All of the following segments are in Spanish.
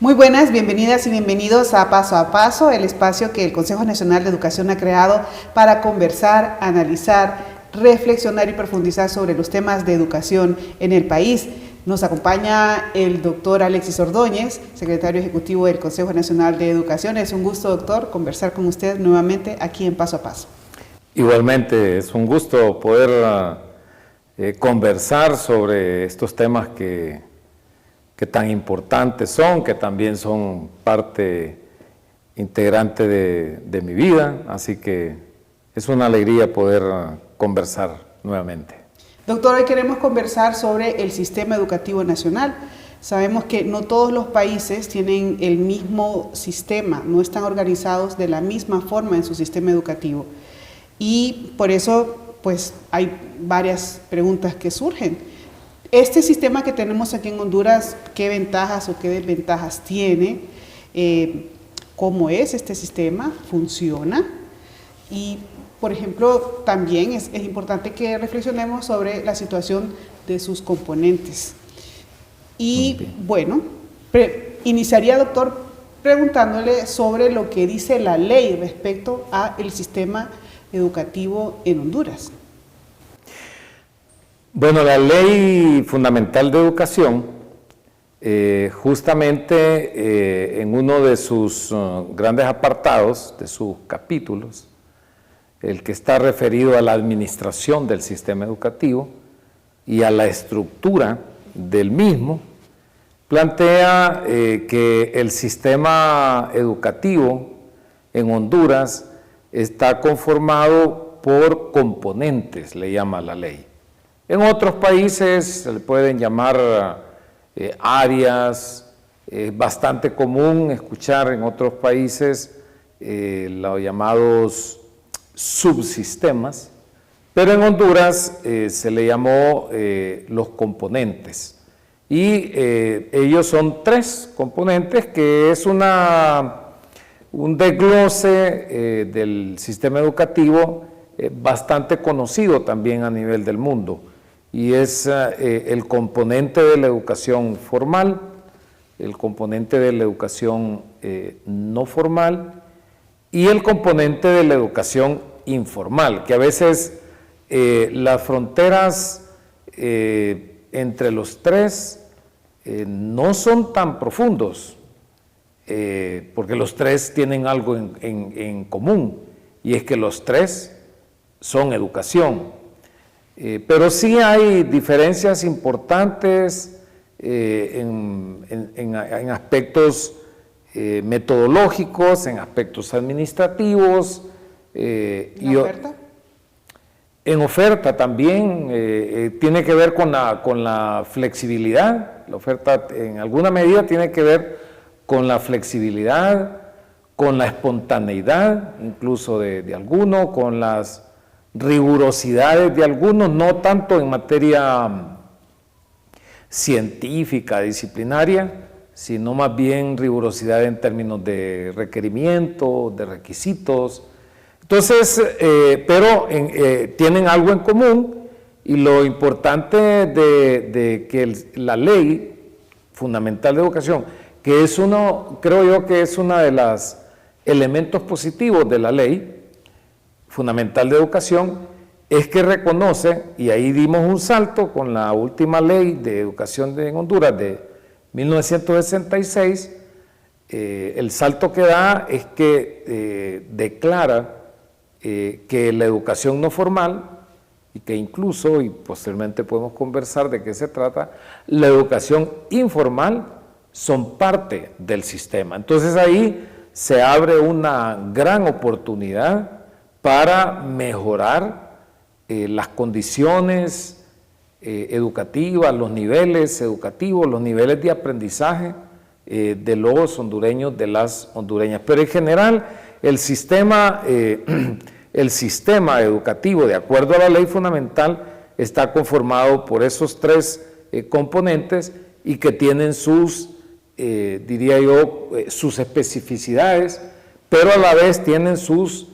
Muy buenas, bienvenidas y bienvenidos a Paso, el espacio que el Consejo Nacional de Educación ha creado para conversar, analizar, reflexionar y profundizar sobre los temas de educación en el país. Nos acompaña el doctor Alexis Ordóñez, secretario ejecutivo del Consejo Nacional de Educación. Es un gusto, doctor, conversar con usted nuevamente aquí en Paso a Paso. Igualmente, es un gusto poder conversar sobre estos temas que tan importantes son, que también son parte integrante de mi vida, así que es una alegría poder conversar nuevamente. Doctor, hoy queremos conversar sobre el sistema educativo nacional. Sabemos que no todos los países tienen el mismo sistema, no están organizados de la misma forma en su sistema educativo. Y por eso, pues, hay varias preguntas que surgen. Este sistema que tenemos aquí en Honduras, ¿qué ventajas o qué desventajas tiene? ¿Cómo es este sistema? ¿Funciona? Y, por ejemplo, también es importante que reflexionemos sobre la situación de sus componentes. Y, bueno, iniciaría, doctor, preguntándole sobre lo que dice la ley respecto al sistema educativo en Honduras. Bueno, la Ley Fundamental de Educación, justamente en uno de sus grandes apartados, de sus capítulos, el que está referido a la administración del sistema educativo y a la estructura del mismo, plantea que el sistema educativo en Honduras está conformado por componentes, le llama la ley. En otros países se le pueden llamar áreas, es bastante común escuchar en otros países los llamados subsistemas, pero en Honduras se le llamó los componentes. Y ellos son tres componentes, que es un desglose del sistema educativo bastante conocido también a nivel del mundo. Y es el componente de la educación formal, el componente de la educación no formal y el componente de la educación informal, que a veces las fronteras entre los tres no son tan profundos, porque los tres tienen algo en común, y es que los tres son educación. Pero sí hay diferencias importantes en aspectos metodológicos, en aspectos administrativos. ¿En oferta? En oferta también tiene que ver con la flexibilidad. La oferta en alguna medida tiene que ver con la flexibilidad, con la espontaneidad, incluso de alguno, con las rigurosidades de algunos, no tanto en materia científica, disciplinaria, sino más bien rigurosidad en términos de requerimientos, de requisitos. Entonces, pero tienen algo en común, y lo importante de que la Ley Fundamental de Educación, que es creo yo que es uno de los elementos positivos de la Ley Fundamental de Educación, es que reconoce, y ahí dimos un salto con la última ley de educación en Honduras de 1966, el salto que da es que declara que la educación no formal, y que incluso, y posteriormente podemos conversar de qué se trata, la educación informal son parte del sistema. Entonces ahí se abre una gran oportunidad para mejorar las condiciones educativas, los niveles educativos, los niveles de aprendizaje de los hondureños, de las hondureñas. Pero en general el sistema educativo, de acuerdo a la ley fundamental, está conformado por esos tres componentes, y que tienen sus, diría yo, sus especificidades, pero a la vez tienen sus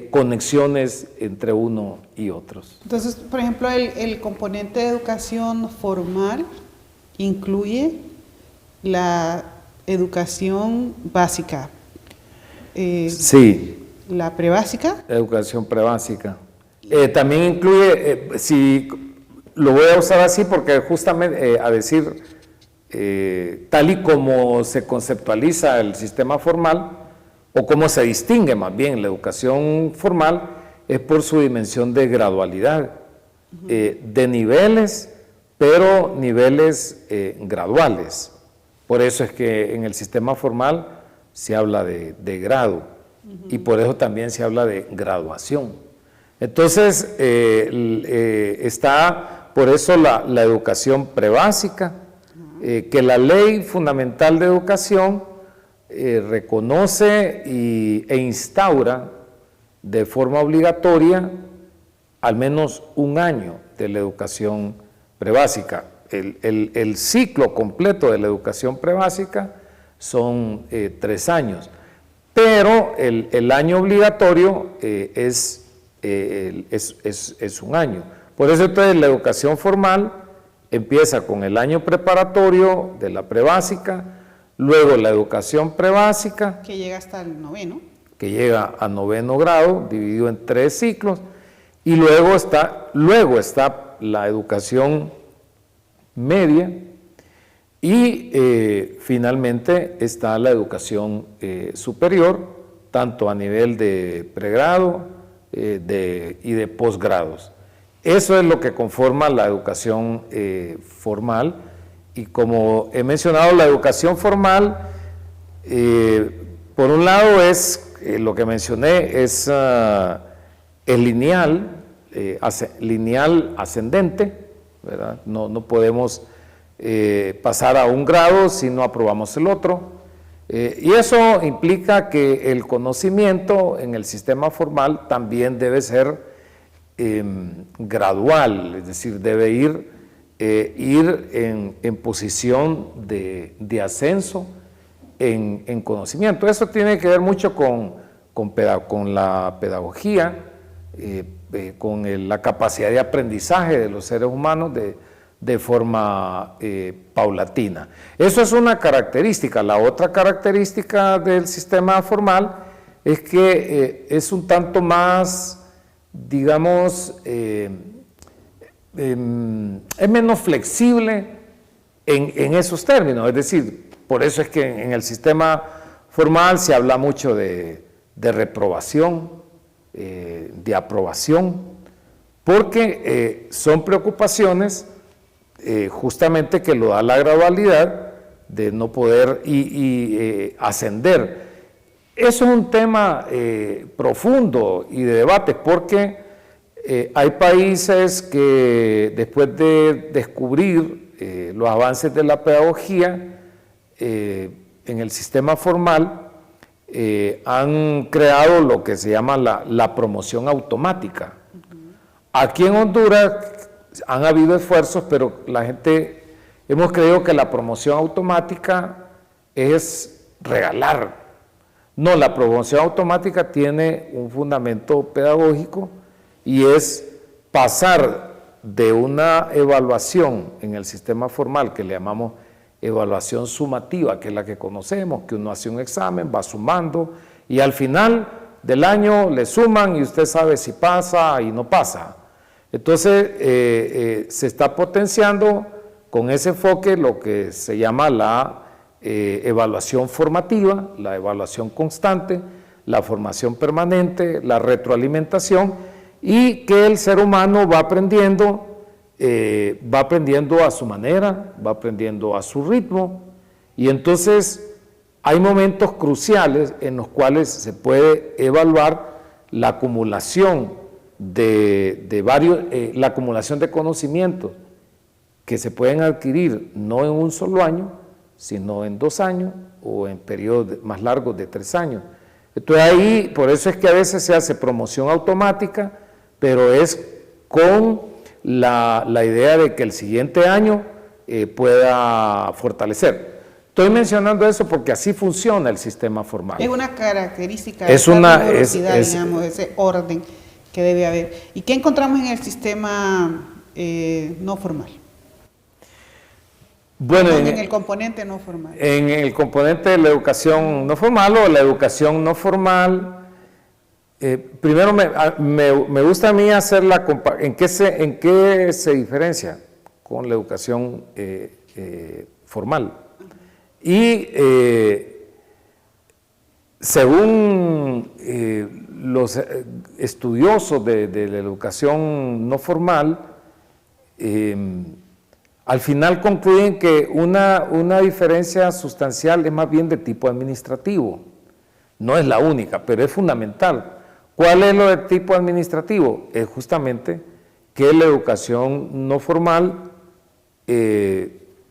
conexiones entre uno y otros. Entonces, por ejemplo, el componente de educación formal incluye educación básica. Sí. ¿La prebásica? Educación prebásica. También incluye, si lo voy a usar así porque justamente a decir, tal y como se conceptualiza el sistema formal, o cómo se distingue más bien la educación formal, es por su dimensión de gradualidad, de niveles, pero niveles graduales. Por eso es que en el sistema formal se habla de grado, y por eso también se habla de graduación. Entonces, está por eso la educación prebásica, que la Ley Fundamental de Educación reconoce e instaura de forma obligatoria al menos un año de la educación prebásica. El ciclo completo de la educación prebásica son 3 años, pero el año obligatorio es un año. Por eso entonces la educación formal empieza con el año preparatorio de la prebásica, luego la educación prebásica, que llega hasta el 9º. Que llega a 9º grado, dividido en 3 ciclos, y luego está la educación media, y finalmente está la educación superior, tanto a nivel de pregrado y de posgrados. Eso es lo que conforma la educación formal, y como he mencionado, la educación formal, por un lado es, lo que mencioné, es el lineal ascendente, ¿verdad? No podemos pasar a un grado si no aprobamos el otro, y eso implica que el conocimiento en el sistema formal también debe ser gradual, es decir, debe ir en posición de ascenso en conocimiento. Eso tiene que ver mucho con la pedagogía, con la capacidad de aprendizaje de los seres humanos de forma paulatina. Eso es una característica. La otra característica del sistema formal es que es un tanto más, digamos, es menos flexible en esos términos. Es decir, por eso es que en el sistema formal se habla mucho de reprobación, de aprobación, porque son preocupaciones justamente que lo da la gradualidad de no poder ascender. Eso es un tema profundo y de debate, porque hay países que después de descubrir los avances de la pedagogía en el sistema formal, han creado lo que se llama la promoción automática. Aquí en Honduras han habido esfuerzos, pero la gente hemos creído que la promoción automática es regalar. No, la promoción automática tiene un fundamento pedagógico, y es pasar de una evaluación en el sistema formal que le llamamos evaluación sumativa, que es la que conocemos, que uno hace un examen, va sumando, y al final del año le suman y usted sabe si pasa y no pasa. Entonces se está potenciando con ese enfoque lo que se llama la evaluación formativa, la evaluación constante, la formación permanente, la retroalimentación, y que el ser humano va aprendiendo a su manera, va aprendiendo a su ritmo, y entonces hay momentos cruciales en los cuales se puede evaluar la acumulación la acumulación de conocimientos que se pueden adquirir no en un solo año, sino en 2 años o en periodos más largos de 3 años. Entonces ahí, por eso es que a veces se hace promoción automática, pero es con la idea de que el siguiente año pueda fortalecer. Estoy mencionando eso porque así funciona el sistema formal. Es una característica de esa rigurosidad, digamos, ese orden que debe haber. ¿Y qué encontramos en el sistema no formal? Bueno, en el componente no formal. En el componente de la educación no formal o la educación no formal, primero me gusta a mí hacer ¿en qué se diferencia con la educación formal? Y según los estudiosos de la educación no formal, al final concluyen que una diferencia sustancial es más bien de tipo administrativo. No es la única, pero es fundamental. ¿Cuál es lo de tipo administrativo? Es justamente que la educación no formal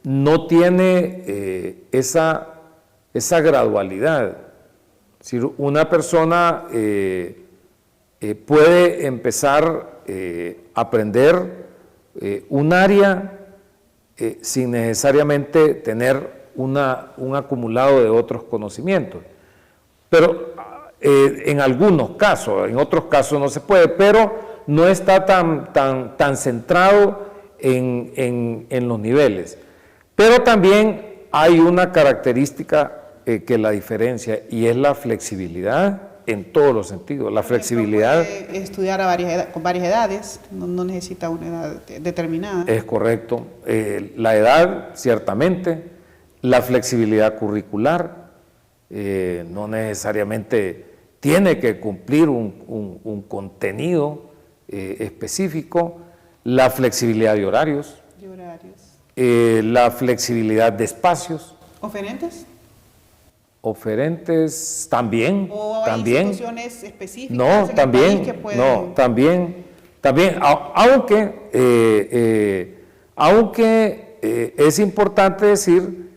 no tiene esa gradualidad. Es decir, una persona puede empezar a aprender un área sin necesariamente tener un acumulado de otros conocimientos. Pero en algunos casos, en otros casos no se puede, pero no está tan centrado en los niveles. Pero también hay una característica que la diferencia, y es la flexibilidad en todos los sentidos. La flexibilidad... Puede estudiar con varias edades, no necesita una edad determinada. Es correcto. La edad, ciertamente. La flexibilidad curricular, no necesariamente tiene que cumplir un contenido específico. La flexibilidad de horarios. La flexibilidad de espacios. ¿Oferentes? Oferentes también. ¿O hay instituciones específicas no, en también, el país que pueden? No, también, aunque es importante decir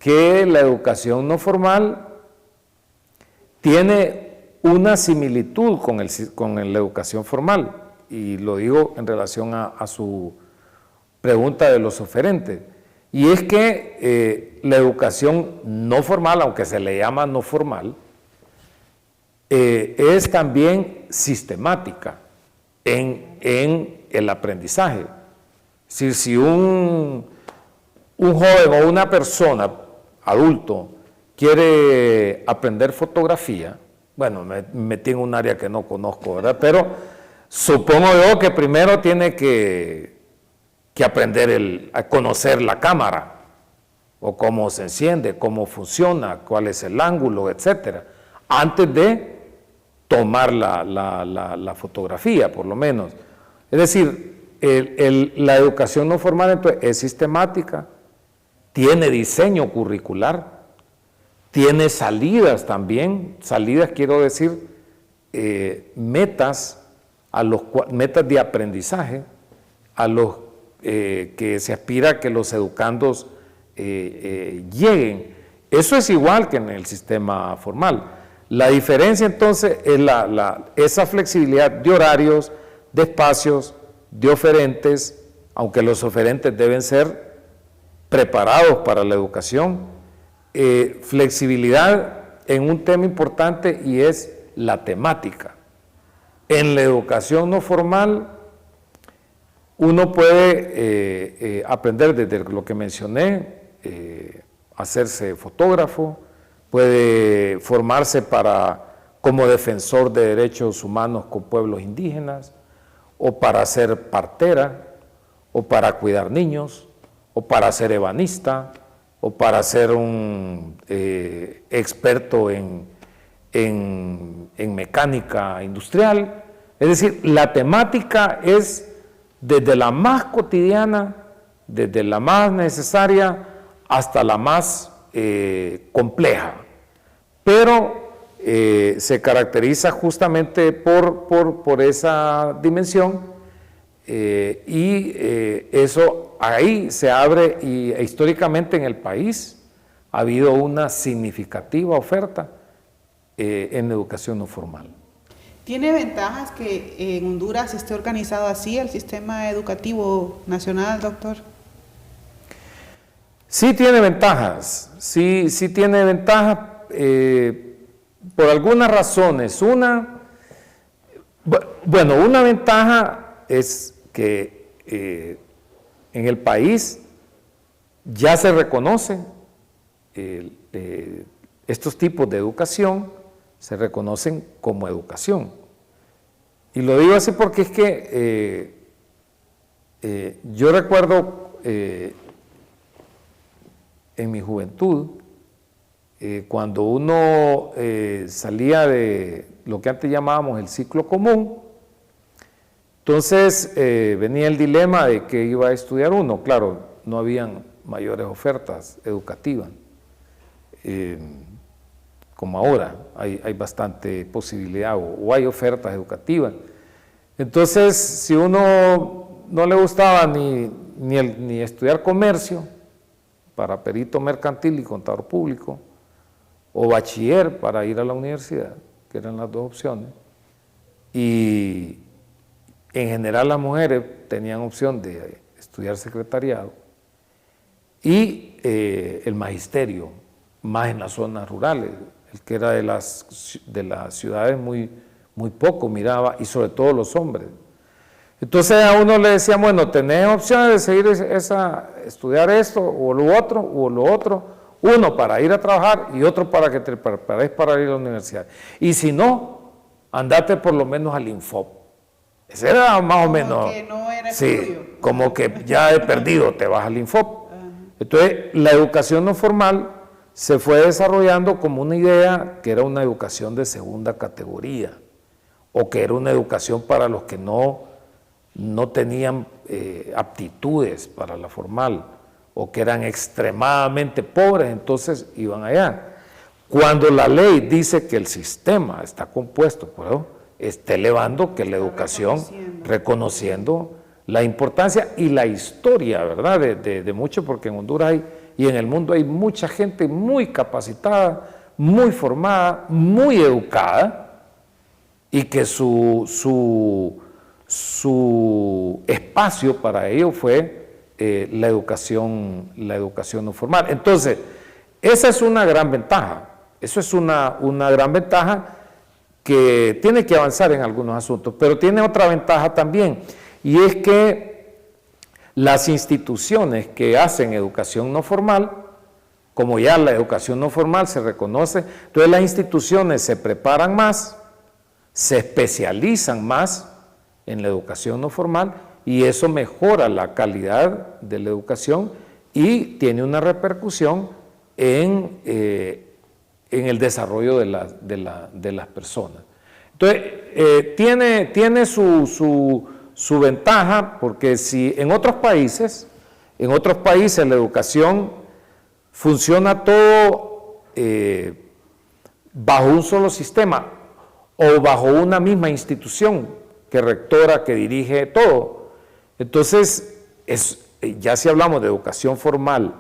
que la educación no formal tiene una similitud con la educación formal, y lo digo en relación a su pregunta de los oferentes. Y es que la educación no formal, aunque se le llama no formal, es también sistemática en el aprendizaje. Es decir, si un joven o una persona adulto quiere aprender fotografía, bueno, me metí en un área que no conozco, ¿verdad? Pero supongo yo que primero tiene que aprender a conocer la cámara, o cómo se enciende, cómo funciona, cuál es el ángulo, etcétera, antes de tomar la fotografía, por lo menos. Es decir, la educación no formal entonces es sistemática, tiene diseño curricular, tiene salidas también, salidas quiero decir, metas de aprendizaje a los que se aspira a que los educandos lleguen. Eso es igual que en el sistema formal. La diferencia entonces es esa flexibilidad de horarios, de espacios, de oferentes, aunque los oferentes deben ser preparados para la educación, flexibilidad en un tema importante, y es la temática. En la educación no formal uno puede aprender desde lo que mencioné, hacerse fotógrafo, puede formarse como defensor de derechos humanos con pueblos indígenas, o para ser partera, o para cuidar niños, o para ser ebanista, o para ser un experto en mecánica industrial. Es decir, la temática es desde la más cotidiana, desde la más necesaria, hasta la más compleja, pero se caracteriza justamente por esa dimensión, y eso ahí se abre, y históricamente en el país ha habido una significativa oferta en educación no formal. ¿Tiene ventajas que en Honduras esté organizado así el sistema educativo nacional, doctor? Sí tiene ventajas, sí tiene ventajas por algunas razones. Una ventaja es que en el país ya se reconocen estos tipos de educación, se reconocen como educación. Y lo digo así porque es que yo recuerdo en mi juventud, cuando uno salía de lo que antes llamábamos el ciclo común, entonces venía el dilema de qué iba a estudiar uno. Claro, no habían mayores ofertas educativas, como ahora, hay bastante posibilidad o hay ofertas educativas. Entonces, si uno no le gustaba ni estudiar comercio para perito mercantil y contador público, o bachiller para ir a la universidad, que eran las dos opciones, y en general las mujeres tenían opción de estudiar secretariado, y el magisterio, más en las zonas rurales, el que era de las ciudades muy poco miraba, y sobre todo los hombres. Entonces a uno le decían, bueno, tenés opciones de seguir estudiar esto o lo otro, uno para ir a trabajar y otro para que te prepares para ir a la universidad. Y si no, andate por lo menos al Infop. Ese era más o menos. Como que no era sí, estudio. como que ya he perdido, te vas al Infop. Entonces, la educación no formal se fue desarrollando como una idea que era una educación de segunda categoría, o que era una educación para los que no tenían aptitudes para la formal, o que eran extremadamente pobres, entonces iban allá. Cuando la ley dice que el sistema está compuesto, pues, está elevando que la educación, reconociendo la importancia y la historia, ¿verdad?, de mucho, porque en Honduras y en el mundo hay mucha gente muy capacitada, muy formada, muy educada, y que su espacio para ello fue la educación no formal. Entonces, esa es una gran ventaja, eso es una gran ventaja que tiene que avanzar en algunos asuntos, pero tiene otra ventaja también, y es que las instituciones que hacen educación no formal, como ya la educación no formal se reconoce, entonces las instituciones se preparan más, se especializan más en la educación no formal, y eso mejora la calidad de la educación y tiene una repercusión en el desarrollo de las personas. Entonces, tiene su ventaja, porque si en otros países la educación funciona todo bajo un solo sistema o bajo una misma institución que rectora, que dirige todo. Entonces, ya si hablamos de educación formal,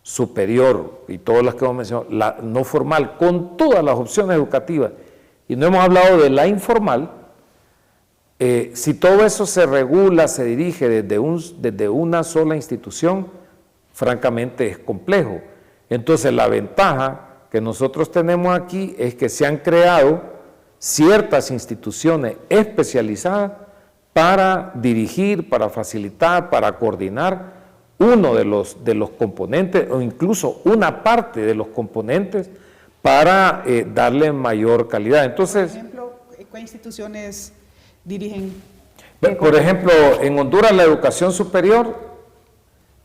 superior y todas las que hemos mencionado, la no formal, con todas las opciones educativas, y no hemos hablado de la informal, si todo eso se regula, se dirige desde una sola institución, francamente es complejo. Entonces, la ventaja que nosotros tenemos aquí es que se han creado ciertas instituciones especializadas para dirigir, para facilitar, para coordinar uno de los componentes, o incluso una parte de los componentes, para darle mayor calidad. Entonces, por ejemplo, ¿qué instituciones dirigen? Por ejemplo, en Honduras la educación superior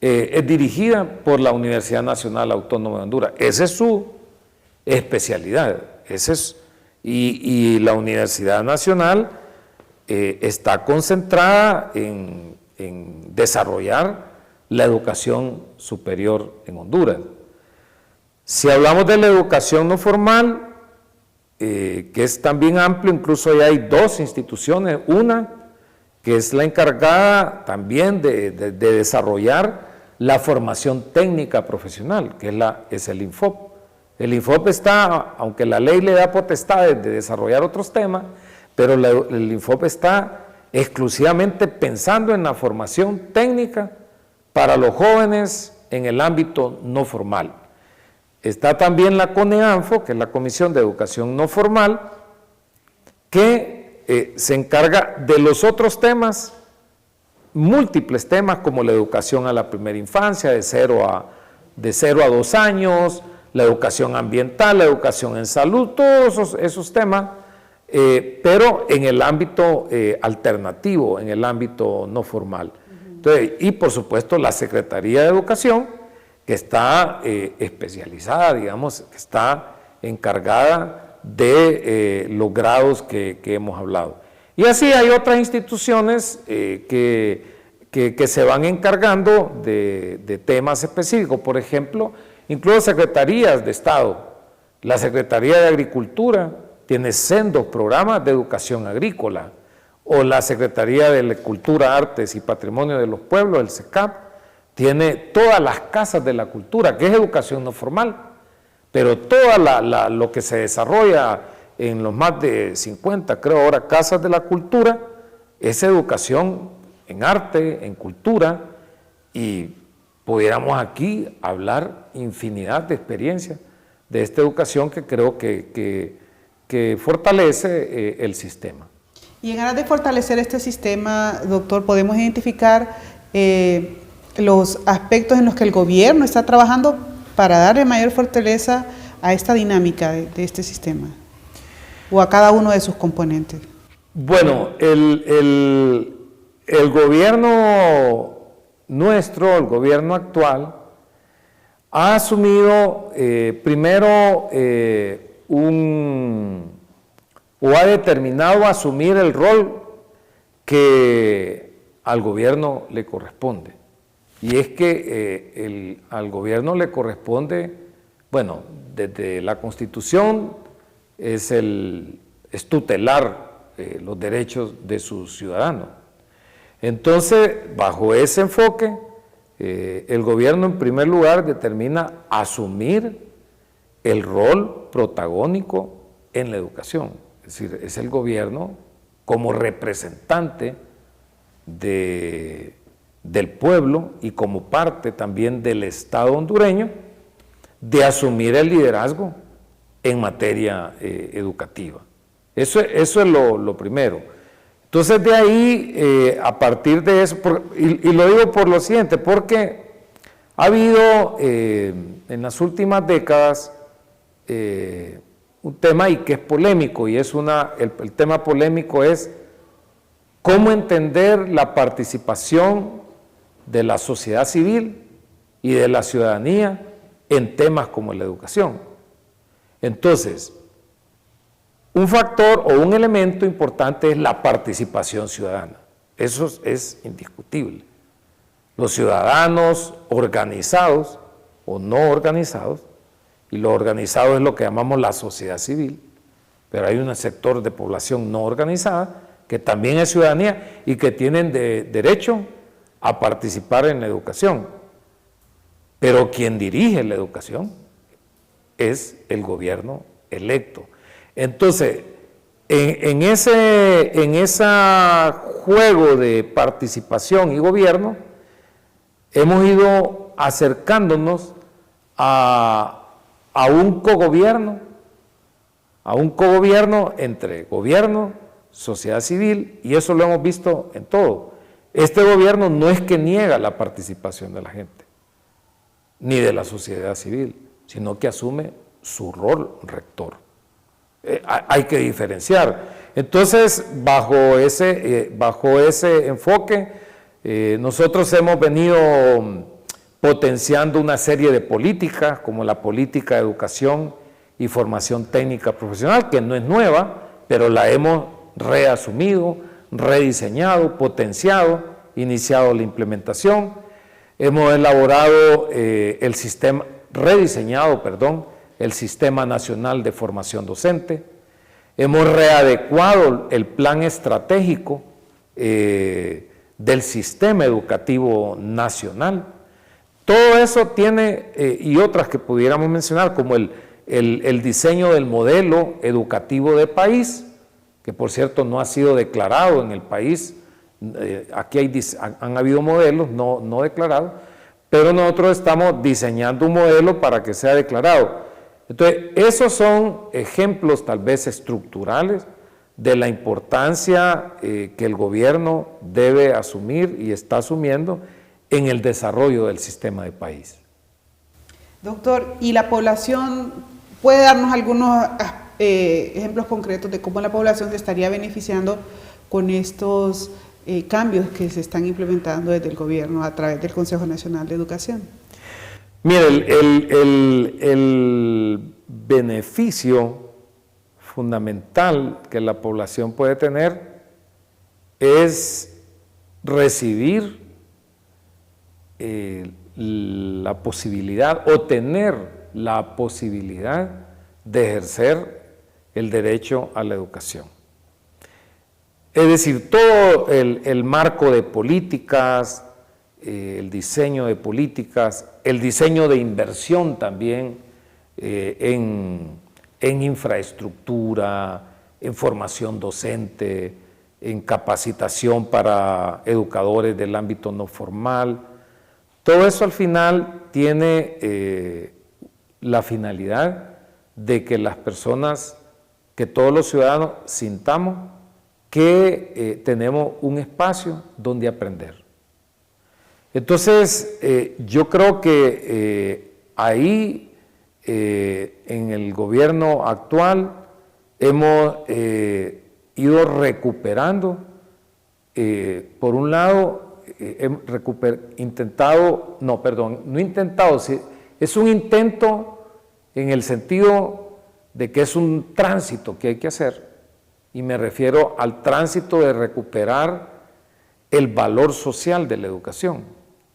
es dirigida por la Universidad Nacional Autónoma de Honduras. Esa es su especialidad. Y la Universidad Nacional está concentrada en desarrollar la educación superior en Honduras. Si hablamos de la educación no formal, que es también amplio, incluso ya hay dos instituciones, una que es la encargada también de desarrollar la formación técnica profesional, que es el Infop. El Infop está, aunque la ley le da potestades de desarrollar otros temas, pero el Infop está exclusivamente pensando en la formación técnica para los jóvenes en el ámbito no formal. Está también la CONEANFO, que es la Comisión de Educación No Formal, que se encarga de los otros temas múltiples temas como la educación a la primera infancia, de 0 a 2 años, la educación ambiental, la educación en salud, todos esos temas, pero en el ámbito alternativo, en el ámbito no formal. Entonces, y por supuesto la Secretaría de Educación, que está especializada, digamos, que está encargada de los grados que hemos hablado. Y así hay otras instituciones que se van encargando de temas específicos. Por ejemplo, incluso secretarías de Estado. La Secretaría de Agricultura tiene sendos programas de educación agrícola, o la Secretaría de Cultura, Artes y Patrimonio de los Pueblos, el SECAP, tiene todas las casas de la cultura, que es educación no formal, pero todo lo que se desarrolla en los más de 50, creo ahora, casas de la cultura, es educación en arte, en cultura, y pudiéramos aquí hablar infinidad de experiencias de esta educación que creo que fortalece el sistema. Y en aras de fortalecer este sistema, doctor, podemos identificar los aspectos en los que el gobierno está trabajando para darle mayor fortaleza a esta dinámica de este sistema, o a cada uno de sus componentes. Bueno, el gobierno nuestro, el gobierno actual, ha asumido primero o ha determinado asumir el rol que al gobierno le corresponde. Y es que al gobierno le corresponde, bueno, desde la Constitución es tutelar los derechos de sus ciudadanos. Entonces, bajo ese enfoque, el gobierno en primer lugar determina asumir el rol protagónico en la educación. Es decir, es el gobierno como representante del pueblo y como parte también del Estado hondureño de asumir el liderazgo en materia educativa. Eso es lo primero. Entonces de ahí, a partir de eso, y lo digo por lo siguiente, porque ha habido en las últimas décadas un tema y que es polémico, y es el tema polémico es cómo entender la participación de la sociedad civil y de la ciudadanía en temas como la educación. Entonces, un factor o un elemento importante es la participación ciudadana. Eso es indiscutible. Los ciudadanos organizados o no organizados, y lo organizado es lo que llamamos la sociedad civil, pero hay un sector de población no organizada que también es ciudadanía y que tienen derecho a participar en la educación. Pero quien dirige la educación es el gobierno electo. Entonces, en ese juego de participación y gobierno, hemos ido acercándonos a un cogobierno entre gobierno, sociedad civil, y eso lo hemos visto en todo. Este gobierno no es que niega la participación de la gente, ni de la sociedad civil, sino que asume su rol rector. Hay que diferenciar. Entonces, bajo ese enfoque, nosotros hemos venido potenciando una serie de políticas, como la política de educación y formación técnica profesional, que no es nueva, pero la hemos reasumido, rediseñado, potenciado, iniciado la implementación. Hemos elaborado rediseñado el Sistema Nacional de Formación Docente. Hemos readecuado el plan estratégico del Sistema Educativo Nacional. Todo eso tiene, y otras que pudiéramos mencionar, como el diseño del modelo educativo de país, que por cierto no ha sido declarado en el país. Aquí han habido modelos no declarados, pero nosotros estamos diseñando un modelo para que sea declarado. Entonces, esos son ejemplos tal vez estructurales de la importancia que el gobierno debe asumir y está asumiendo en el desarrollo del sistema de país. Doctor, ¿y la población puede darnos algunos ejemplos concretos de cómo la población se estaría beneficiando con estos cambios que se están implementando desde el gobierno a través del Consejo Nacional de Educación? Mire, el beneficio fundamental que la población puede tener es recibir la posibilidad o tener la posibilidad de ejercer el derecho a la educación. Es decir, todo el marco de políticas, el diseño de políticas, el diseño de inversión también en infraestructura, en formación docente, en capacitación para educadores del ámbito no formal. Todo eso al final tiene la finalidad de que las personas, que todos los ciudadanos sintamos que tenemos un espacio donde aprender. Entonces, yo creo que ahí, en el gobierno actual, hemos ido recuperando, por un lado, es un intento en el sentido de que es un tránsito que hay que hacer, y me refiero al tránsito de recuperar el valor social de la educación.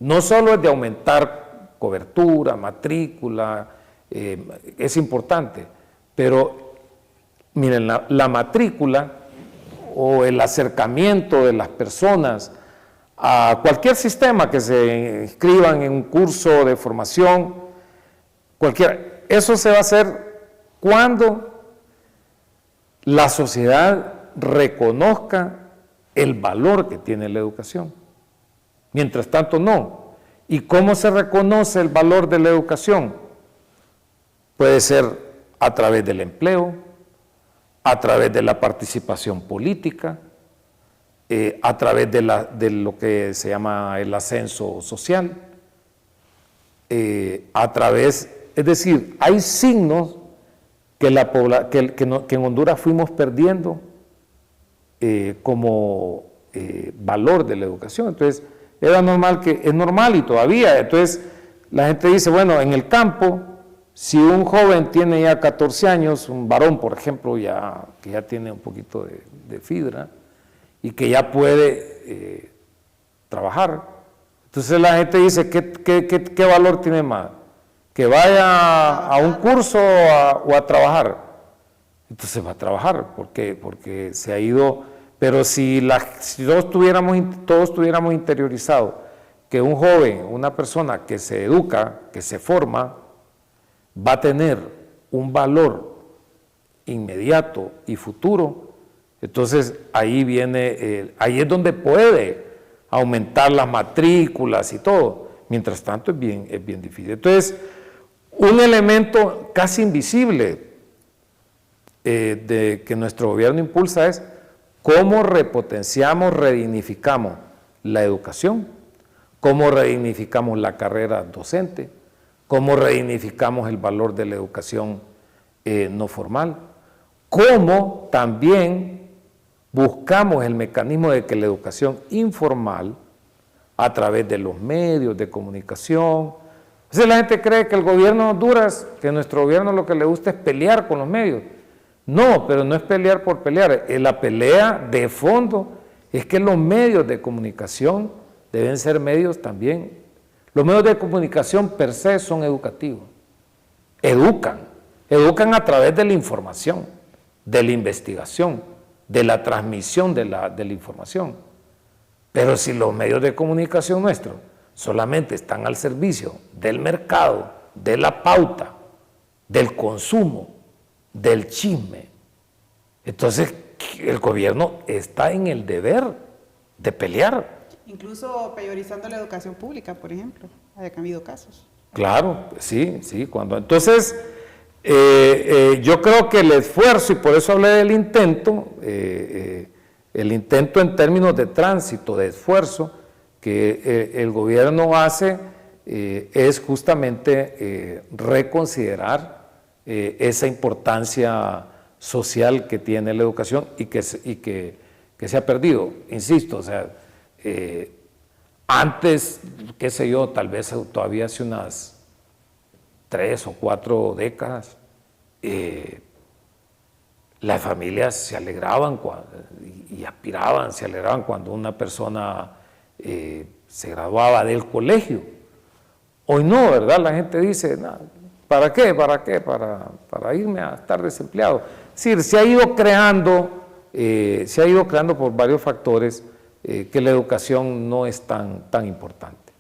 No solo es de aumentar cobertura, matrícula, es importante, pero miren, la matrícula o el acercamiento de las personas a cualquier sistema que se inscriban en un curso de formación, eso se va a hacer cuando la sociedad reconozca el valor que tiene la educación. Mientras tanto, no. ¿Y cómo se reconoce el valor de la educación? Puede ser a través del empleo, a través de la participación política, a través de lo que se llama el ascenso social, es decir, hay signos que en Honduras fuimos perdiendo como valor de la educación. Entonces, es normal y todavía. Entonces, la gente dice, bueno, en el campo, si un joven tiene ya 14 años, un varón, por ejemplo, que ya tiene un poquito de fibra y que ya puede trabajar, entonces la gente dice, ¿qué valor tiene más? ¿Que vaya a un curso o a trabajar? Entonces va a trabajar, porque se ha ido. Pero si todos tuviéramos interiorizado que un joven, una persona que se educa, que se forma, va a tener un valor inmediato y futuro, entonces ahí es donde puede aumentar las matrículas y todo. Mientras tanto es bien difícil. Entonces, un elemento casi invisible que nuestro gobierno impulsa es cómo repotenciamos, redignificamos la educación, cómo redignificamos la carrera docente, cómo redignificamos el valor de la educación no formal, cómo también buscamos el mecanismo de que la educación informal, a través de los medios de comunicación. Entonces la gente cree que el gobierno de Honduras, que nuestro gobierno lo que le gusta es pelear con los medios. No, pero no es pelear por pelear. La pelea de fondo es que los medios de comunicación deben ser medios también. Los medios de comunicación per se son educativos. Educan a través de la información, de la investigación, de la transmisión de la información. Pero si los medios de comunicación nuestros solamente están al servicio del mercado, de la pauta, del consumo, del chisme, entonces el gobierno está en el deber de pelear. Incluso priorizando la educación pública, por ejemplo, haya habido casos. Claro, sí, entonces Yo creo que el esfuerzo, y por eso hablé del intento, el intento en términos de tránsito, de esfuerzo, que el gobierno hace, es justamente reconsiderar esa importancia social que tiene la educación y que se ha perdido. Insisto, o sea, antes, qué sé yo, tal vez todavía hace unas 3 o 4 décadas, las familias se alegraban y aspiraban, se alegraban cuando una persona se graduaba del colegio. Hoy no, ¿verdad? La gente dice, nah, ¿para qué? ¿Para qué? Para irme a estar desempleado. Es decir, se ha ido creando por varios factores que la educación no es tan importante.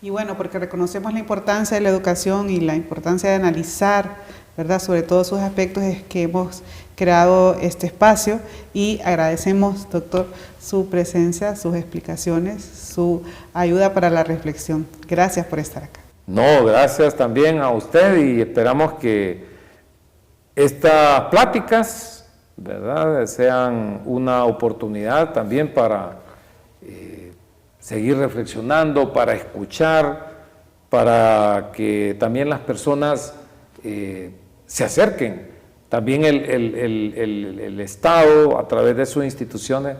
Y bueno, porque reconocemos la importancia de la educación y la importancia de analizar, ¿verdad?, sobre todos sus aspectos, es que hemos creado este espacio y agradecemos, doctor, su presencia, sus explicaciones, su ayuda para la reflexión. Gracias por estar acá. No, gracias también a usted y esperamos que estas pláticas, ¿verdad?, sean una oportunidad también para seguir reflexionando, para escuchar, para que también las personas se acerquen. También el Estado, a través de sus instituciones,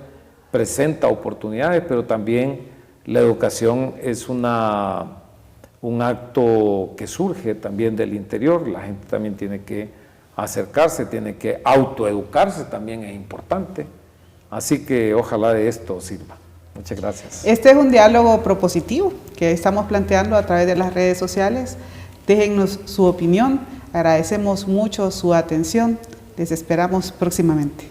presenta oportunidades, pero también la educación es un acto que surge también del interior. La gente también tiene que acercarse, tiene que autoeducarse, también es importante. Así que ojalá de esto sirva. Muchas gracias. Este es un diálogo propositivo que estamos planteando a través de las redes sociales. Déjennos su opinión. Agradecemos mucho su atención. Les esperamos próximamente.